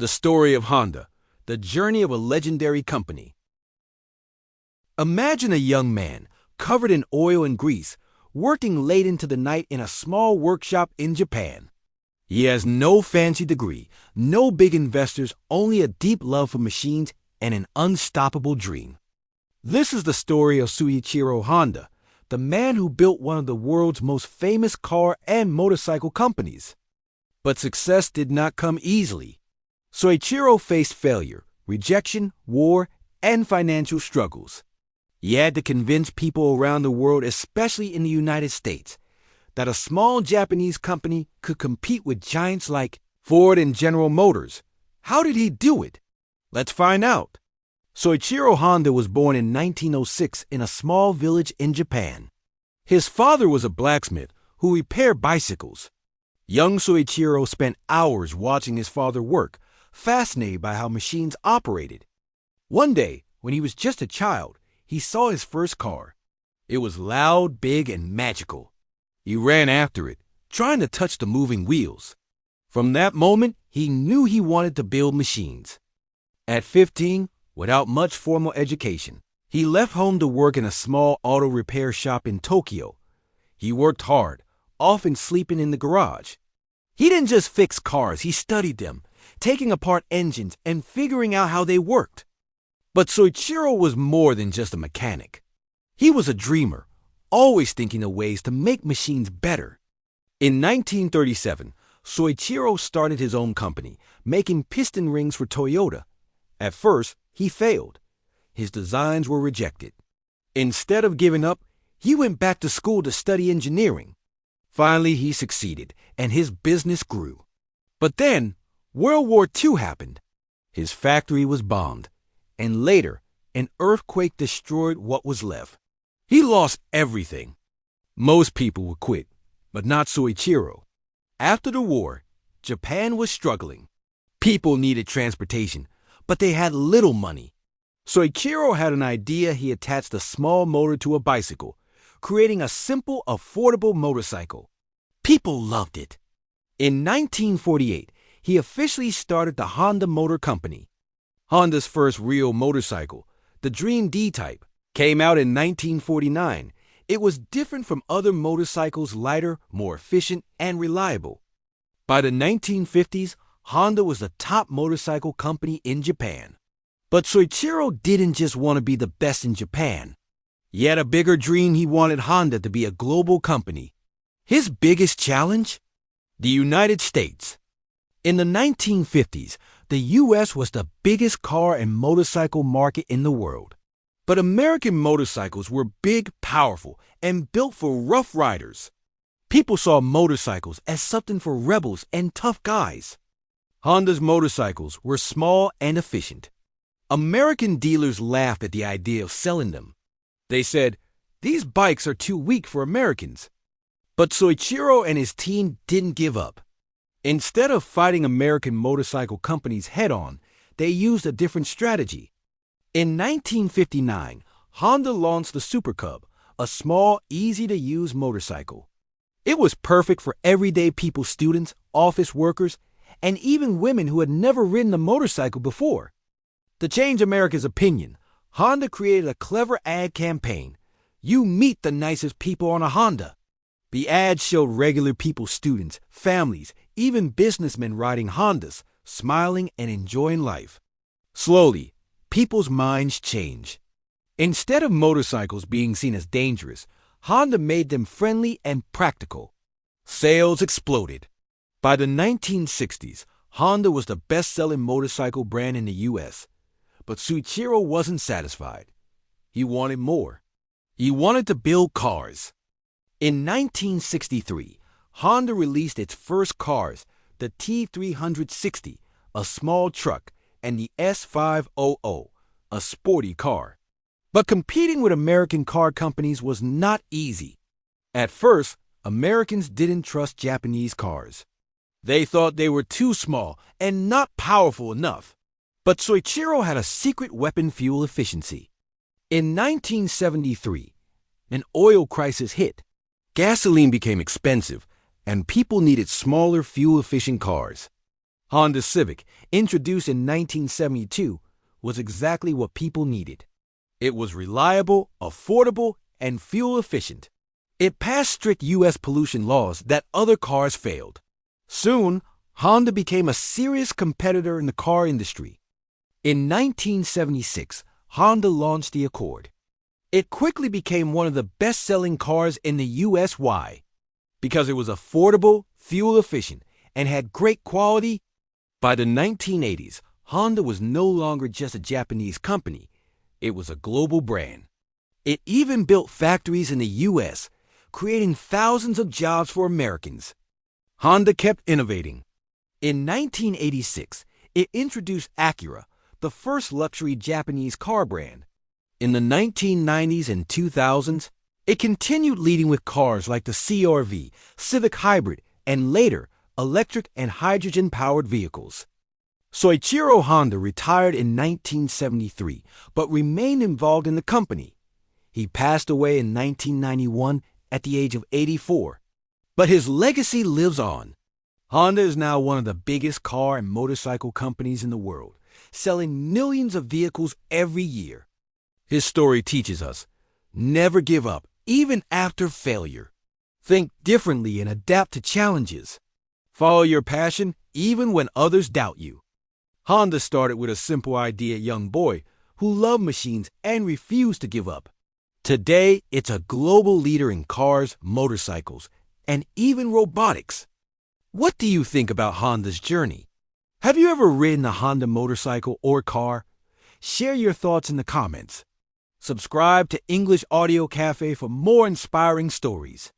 The story of Honda, the journey of a legendary company. Imagine a young man, covered in oil and grease, working late into the night in a small workshop in Japan. He has no fancy degree, no big investors, only a deep love for machines and an unstoppable dream. This is the story of Soichiro Honda, the man who built one of the world's most famous car and motorcycle companies. But success did not come easily. Soichiro faced failure, rejection, war, and financial struggles. He had to convince people around the world, especially in the United States, that a small Japanese company could compete with giants like Ford and General Motors. How did he do it? Let's find out. Soichiro Honda was born in 1906 in a small village in Japan. His father was a blacksmith who repaired bicycles. Young Soichiro spent hours watching his father work, fascinated by how machines operated. One day, when he was just a child, he saw his first car. It was loud, big, and magical. He ran after it, trying to touch the moving wheels. From that moment, he knew he wanted to build machines. At 15, without much formal education, he left home to work in a small auto repair shop in Tokyo. He worked hard, often sleeping in the garage. He didn't just fix cars, he studied them, taking apart engines and figuring out how they worked. But Soichiro was more than just a mechanic. He was a dreamer, always thinking of ways to make machines better. In 1937, Soichiro started his own company, making piston rings for Toyota. At first, he failed. His designs were rejected. Instead of giving up, he went back to school to study engineering. Finally, he succeeded, and his business grew. But then, World War II happened. His factory was bombed, and later, an earthquake destroyed what was left. He lost everything. Most people would quit, but not Soichiro. After the war, Japan was struggling. People needed transportation, but they had little money. Soichiro had an idea. He attached a small motor to a bicycle, creating a simple, affordable motorcycle. People loved it. In 1948, he officially started the Honda Motor Company. Honda's first real motorcycle, the Dream D-Type, came out in 1949. It was different from other motorcycles, lighter, more efficient, and reliable. By the 1950s, Honda was the top motorcycle company in Japan. But Soichiro didn't just want to be the best in Japan. He had a bigger dream. He wanted Honda to be a global company. His biggest challenge? The United States. In the 1950s, the U.S. was the biggest car and motorcycle market in the world. But American motorcycles were big, powerful, and built for rough riders. People saw motorcycles as something for rebels and tough guys. Honda's motorcycles were small and efficient. American dealers laughed at the idea of selling them. They said, "These bikes are too weak for Americans." But Soichiro and his team didn't give up. Instead of fighting American motorcycle companies head-on, they used a different strategy. In 1959, Honda launched the Super Cub, a small, easy-to-use motorcycle. It was perfect for everyday people, students, office workers, and even women who had never ridden a motorcycle before. To change America's opinion, Honda created a clever ad campaign. "You meet the nicest people on a Honda." The ad showed regular people, students, families, even businessmen riding Hondas, smiling and enjoying life. Slowly, people's minds changed. Instead of motorcycles being seen as dangerous, Honda made them friendly and practical. Sales exploded. By the 1960s, Honda was the best-selling motorcycle brand in the U.S. But Soichiro wasn't satisfied. He wanted more. He wanted to build cars. In 1963, Honda released its first cars, the T360, a small truck, and the S500, a sporty car. But competing with American car companies was not easy. At first, Americans didn't trust Japanese cars. They thought they were too small and not powerful enough. But Soichiro had a secret weapon: fuel efficiency. In 1973, an oil crisis hit. Gasoline became expensive, and people needed smaller, fuel-efficient cars. Honda Civic, introduced in 1972, was exactly what people needed. It was reliable, affordable, and fuel efficient. It passed strict U.S. pollution laws that other cars failed. Soon, Honda became a serious competitor in the car industry. In 1976, Honda launched the Accord. It quickly became one of the best-selling cars in the U.S. Why? Because it was affordable, fuel-efficient, and had great quality. By the 1980s, Honda was no longer just a Japanese company. It was a global brand. It even built factories in the U.S., creating thousands of jobs for Americans. Honda kept innovating. In 1986, it introduced Acura, the first luxury Japanese car brand. In the 1990s and 2000s, it continued leading with cars like the CR-V, Civic Hybrid, and later, electric and hydrogen-powered vehicles. Soichiro Honda retired in 1973, but remained involved in the company. He passed away in 1991 at the age of 84. But his legacy lives on. Honda is now one of the biggest car and motorcycle companies in the world, selling millions of vehicles every year. His story teaches us, never give up, even after failure. Think differently and adapt to challenges. Follow your passion, even when others doubt you. Honda started with a simple idea young boy who loved machines and refused to give up. Today, it's a global leader in cars, motorcycles, and even robotics. What do you think about Honda's journey? Have you ever ridden a Honda motorcycle or car? Share your thoughts in the comments. Subscribe to English Audio Cafe for more inspiring stories.